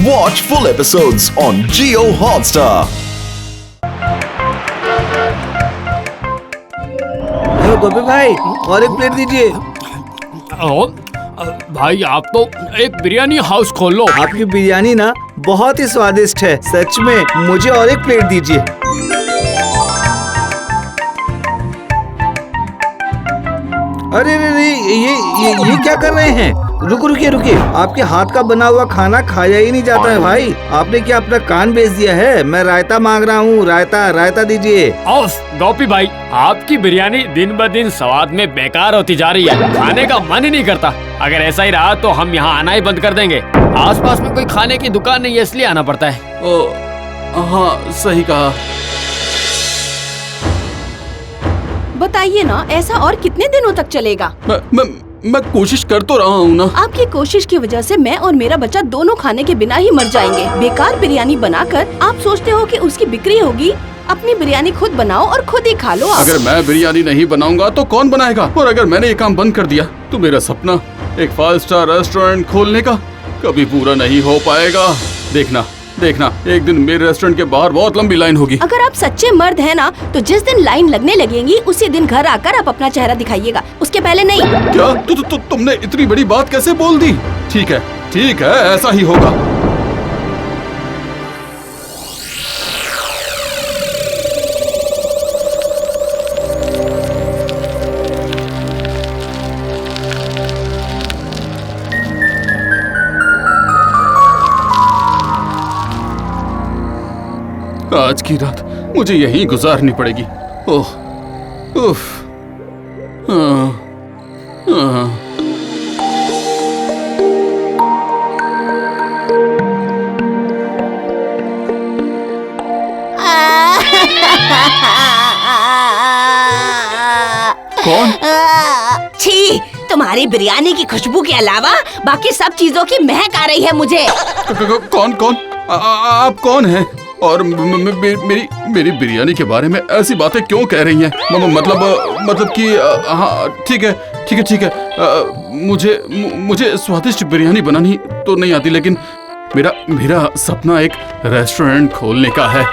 Watch full episodes on Jio Hotstar. गोपी भाई और एक प्लेट दीजिए। भाई आप तो एक बिरयानी हाउस खोल लो। आपकी बिरयानी ना बहुत ही स्वादिष्ट है, सच में। मुझे और एक प्लेट दीजिए। अरे ये क्या कर रहे हैं? रुकिए, आपके हाथ का बना हुआ खाना खाया ही नहीं जाता है भाई। आपने क्या अपना कान बेच दिया है? मैं रायता मांग रहा हूँ, रायता दीजिए। गोपी भाई, आपकी बिरयानी दिन ब दिन स्वाद में बेकार होती जा रही है, खाने का मन ही नहीं करता। अगर ऐसा ही रहा तो हम यहाँ आना ही बंद कर देंगे। आसपास में कोई खाने की दुकान नहीं है, इसलिए आना पड़ता है। हाँ, सही कहा। बताइए ना, ऐसा और कितने दिनों तक चलेगा? मैं कोशिश कर तो रहा हूँ ना। आपकी कोशिश की वजह से मैं और मेरा बच्चा दोनों खाने के बिना ही मर जाएंगे। बेकार बिरयानी बनाकर आप सोचते हो कि उसकी बिक्री होगी? अपनी बिरयानी खुद बनाओ और खुद ही खा लो आप। अगर मैं बिरयानी नहीं बनाऊंगा तो कौन बनाएगा? और अगर मैंने ये काम बंद कर दिया तो मेरा सपना एक 5 स्टार रेस्टोरेंट खोलने का कभी पूरा नहीं हो पाएगा। देखना, एक दिन मेरे रेस्टोरेंट के बाहर बहुत लंबी लाइन होगी। अगर आप सच्चे मर्द हैं ना, तो जिस दिन लाइन लगने लगेगी उसी दिन घर आकर आप अपना चेहरा दिखाइएगा, उसके पहले नहीं। क्या तुमने इतनी बड़ी बात कैसे बोल दी? ठीक है, ऐसा ही होगा। आज की रात मुझे यहीं गुजारनी पड़ेगी। ओह, उफ, कौन? छी, तुम्हारी बिरयानी की खुशबू के अलावा बाकी सब चीजों की महक आ रही है मुझे। कौन? आप कौन हैं? और मेरी बिरयानी के बारे में ऐसी बातें क्यों कह रही हैं? मतलब कि हाँ, ठीक है। मुझे स्वादिष्ट बिरयानी बनानी तो नहीं आती, लेकिन मेरा सपना एक रेस्टोरेंट खोलने का है।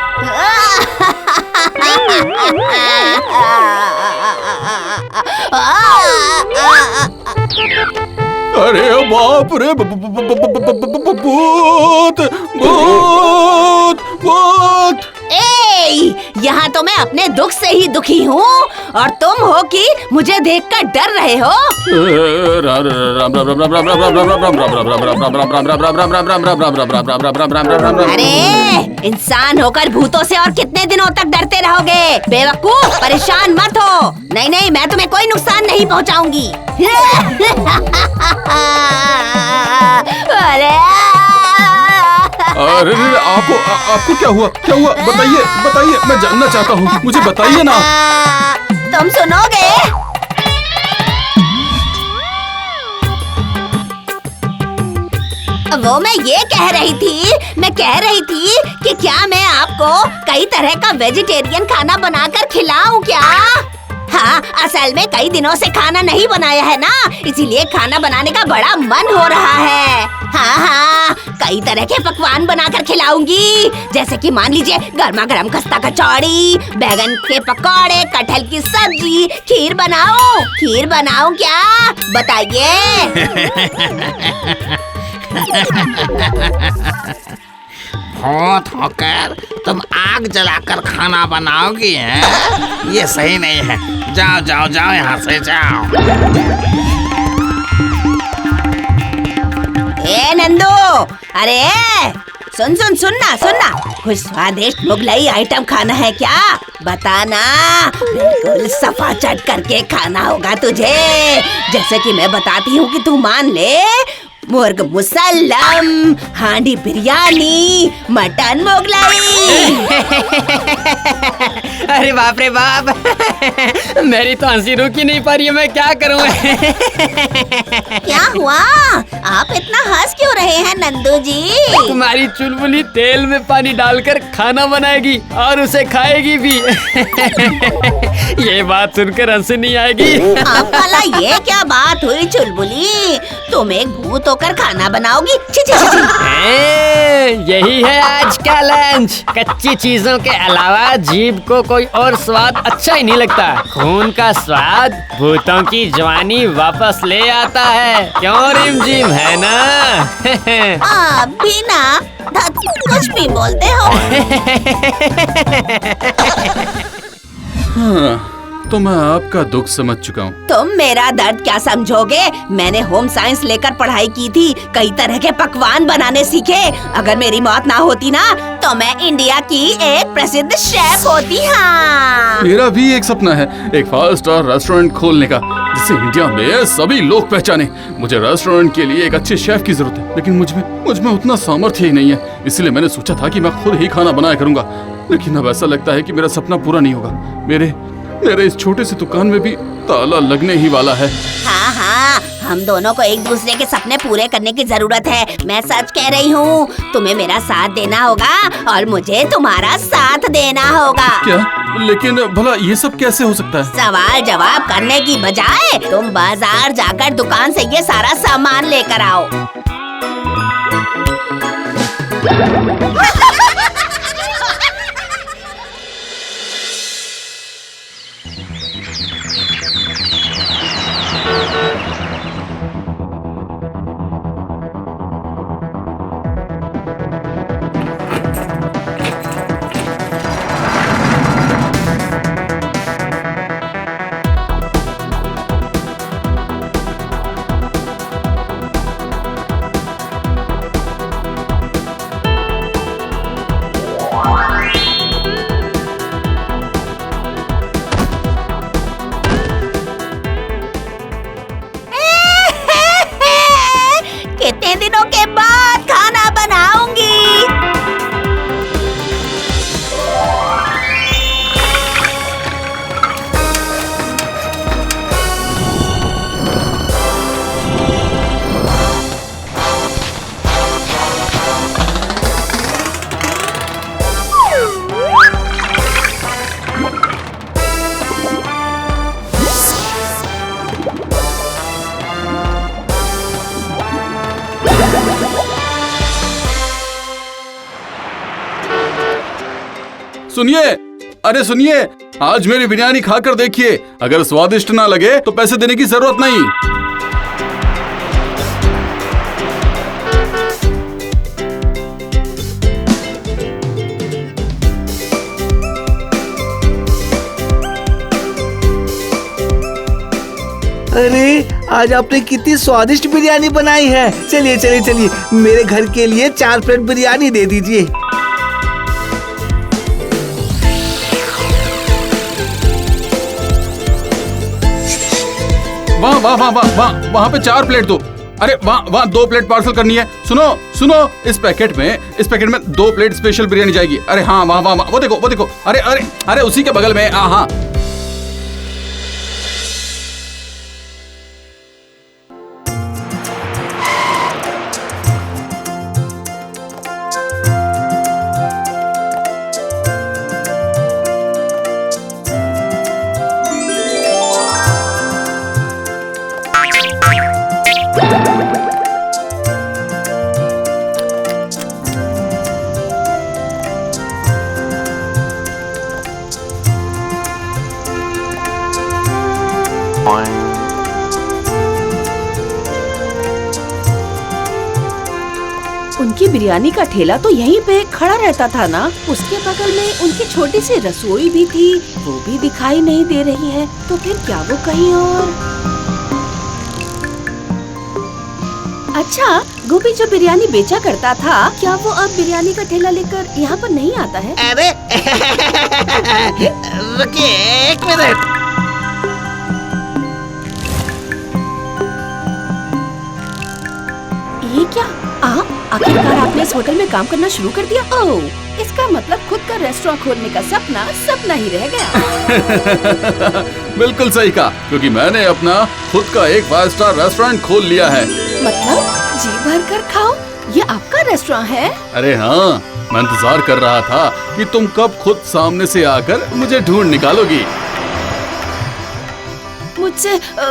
अरे बाप रे, भूत! यहाँ तो मैं अपने दुख से ही दुखी हूँ और तुम हो कि मुझे देखकर डर रहे हो। अरे इंसान होकर भूतों से और कितने दिनों तक डरते रहोगे? बेवकूफ, परेशान मत हो। नहीं, मैं तुम्हें कोई नुकसान नहीं पहुँचाऊंगी। अरे आपको क्या हुआ? बताइए, मैं जानना चाहता हूँ, मुझे बताइए ना। तुम सुनोगे? वो मैं कह रही थी कि क्या मैं आपको कई तरह का वेजिटेरियन खाना बनाकर खिलाऊं क्या? हाँ, असल में कई दिनों से खाना नहीं बनाया है ना, इसीलिए खाना बनाने का बड़ा मन हो रहा है। हाँ, कई तरह के पकवान बनाकर खिलाऊंगी, जैसे कि मान लीजिए गर्मा गर्म खस्ता कचौड़ी, बैगन के पकौड़े, कटहल की सब्जी। खीर बनाऊं क्या? बताइए। भूत होकर तुम आग जलाकर खाना बनाओगी हैं? ये सही नहीं है। जाओ यहाँ से जाओ। ए नंदू, अरे सुनना, कुछ स्वादिष्ट मुगलाई आइटम खाना है क्या? बताना, बिल्कुल सफा चट करके खाना होगा तुझे, जैसे कि मैं बताती हूँ कि तू मान ले। मुर्ग मुसल्लम, हांडी बिरयानी, मटन मुगलाई। अरे बाप रे बाप, मेरी तो हंसी रुक ही नहीं पा रही है, मैं क्या करूँ? क्या हुआ? आप इतना हंस क्यों रहे हैं नंदू जी? तुम्हारी चुलबुली तेल में पानी डालकर खाना बनाएगी और उसे खाएगी भी। ये बात सुनकर हंसी नहीं आएगी? आप वाला ये क्या बात हुई चुलबुली? तुम एक भूत होकर खाना बनाओगी? छी छी छी छी। यही है आज का लंच। कच्ची चीजों के अलावा जीभ को कोई और स्वाद अच्छा ही नहीं लगता। खून का स्वाद भूतों की जवानी वापस ले आता है। क्यों रिमझिम, है ना? आप भी ना कुछ भी बोलते हो। हाँ, तो मैं आपका दुख समझ चुका हूँ। तुम मेरा दर्द क्या समझोगे? मैंने होम साइंस लेकर पढ़ाई की थी, कई तरह के पकवान बनाने सीखे। अगर मेरी मौत ना होती ना तो मैं इंडिया की एक प्रसिद्ध शेफ होती। हाँ, मेरा भी एक सपना है, एक 5 स्टार रेस्टोरेंट खोलने का, जिसे इंडिया में सभी लोग पहचाने। मुझे रेस्टोरेंट के लिए एक अच्छे शेफ की जरूरत है, लेकिन मुझ में उतना सामर्थ्य ही नहीं है। इसलिए मैंने सोचा था कि मैं खुद ही खाना बनाया करूंगा, लेकिन अब ऐसा लगता है कि मेरा सपना पूरा नहीं होगा। मेरे इस छोटे से दुकान में भी ताला लगने ही वाला है। हाँ हाँ, हम दोनों को एक दूसरे के सपने पूरे करने की जरूरत है। मैं सच कह रही हूँ, तुम्हें मेरा साथ देना होगा और मुझे तुम्हारा साथ देना होगा। क्या? लेकिन भला ये सब कैसे हो सकता है? सवाल जवाब करने की बजाय तुम बाजार जाकर दुकान से ये सारा सामान लेकर आओ। कितने दिनों के बाद खाना बनाऊंगी। सुनिए, अरे सुनिए, आज मेरी बिरयानी खाकर देखिए। अगर स्वादिष्ट ना लगे तो पैसे देने की जरूरत नहीं। अरे आज आपने कितनी स्वादिष्ट बिरयानी बनाई है। चलिए चलिए चलिए, मेरे घर के लिए 4 प्लेट बिरयानी दे दीजिए। वहाँ पे 4 प्लेट दो। अरे वहाँ 2 प्लेट पार्सल करनी है। सुनो, इस पैकेट में 2 प्लेट स्पेशल बिरयानी जाएगी। अरे हाँ, वहाँ वो देखो। अरे उसी के बगल में। हाँ। उनकी बिरयानी का ठेला तो यहीं पे खड़ा रहता था ना। उसके बगल में उनकी छोटी सी रसोई भी थी, वो भी दिखाई नहीं दे रही है। तो फिर क्या वो कहीं और? अच्छा, गोपी जो बिरयानी बेचा करता था, क्या वो अब बिरयानी का ठेला लेकर यहाँ पर नहीं आता है? अरे रुकिए 1 मिनट। ये क्या? आखिरकार आपने इस होटल में काम करना शुरू कर दिया। ओह, इसका मतलब खुद का रेस्टोरेंट खोलने का सपना ही रह गया। बिल्कुल सही कहा, क्योंकि मैंने अपना खुद का एक 5 स्टार रेस्टोरेंट खोल लिया है। मतलब जी भर कर खाओ, ये आपका रेस्टोरेंट है? अरे हाँ, मैं इंतजार कर रहा था कि तुम कब खुद सामने से आकर मुझे ढूंढ निकालोगी। मुझ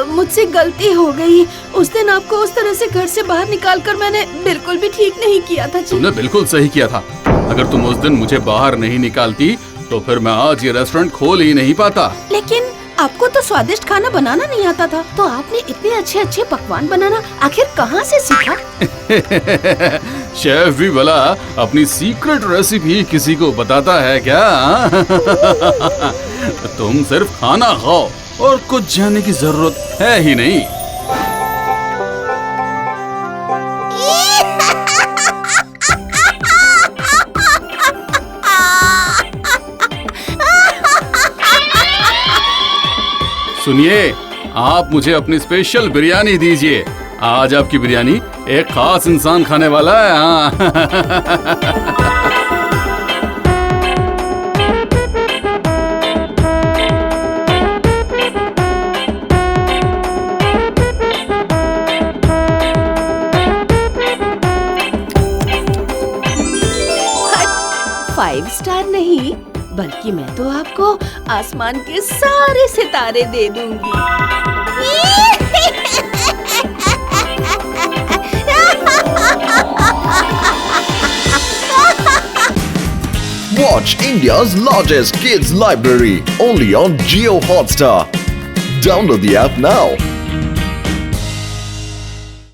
मुझसे गलती हो गई। उस दिन आपको उस तरह से घर से बाहर निकालकर मैंने बिल्कुल भी ठीक नहीं किया था जी। तुमने बिल्कुल सही किया था। अगर तुम उस दिन मुझे बाहर नहीं निकालती तो फिर मैं आज ये रेस्टोरेंट खोल ही नहीं पाता। लेकिन आपको तो स्वादिष्ट खाना बनाना नहीं आता था, तो आपने इतने अच्छे अच्छे पकवान बनाना आखिर कहाँ से सीखा? शेफ भी भला अपनी सीक्रेट रेसिपी किसी को बताता है क्या? तुम सिर्फ खाना खाओ और कुछ जानने की जरूरत है ही नहीं। सुनिए, आप मुझे अपनी स्पेशल बिरयानी दीजिए। आज आपकी बिरयानी एक खास इंसान खाने वाला है। हाँ। फाइव स्टार नहीं, बल्कि मैं तो आपको आसमान के सारे सितारे दे दूंगी। Watch India's largest kids library only on Jio Hotstar. Download the app now.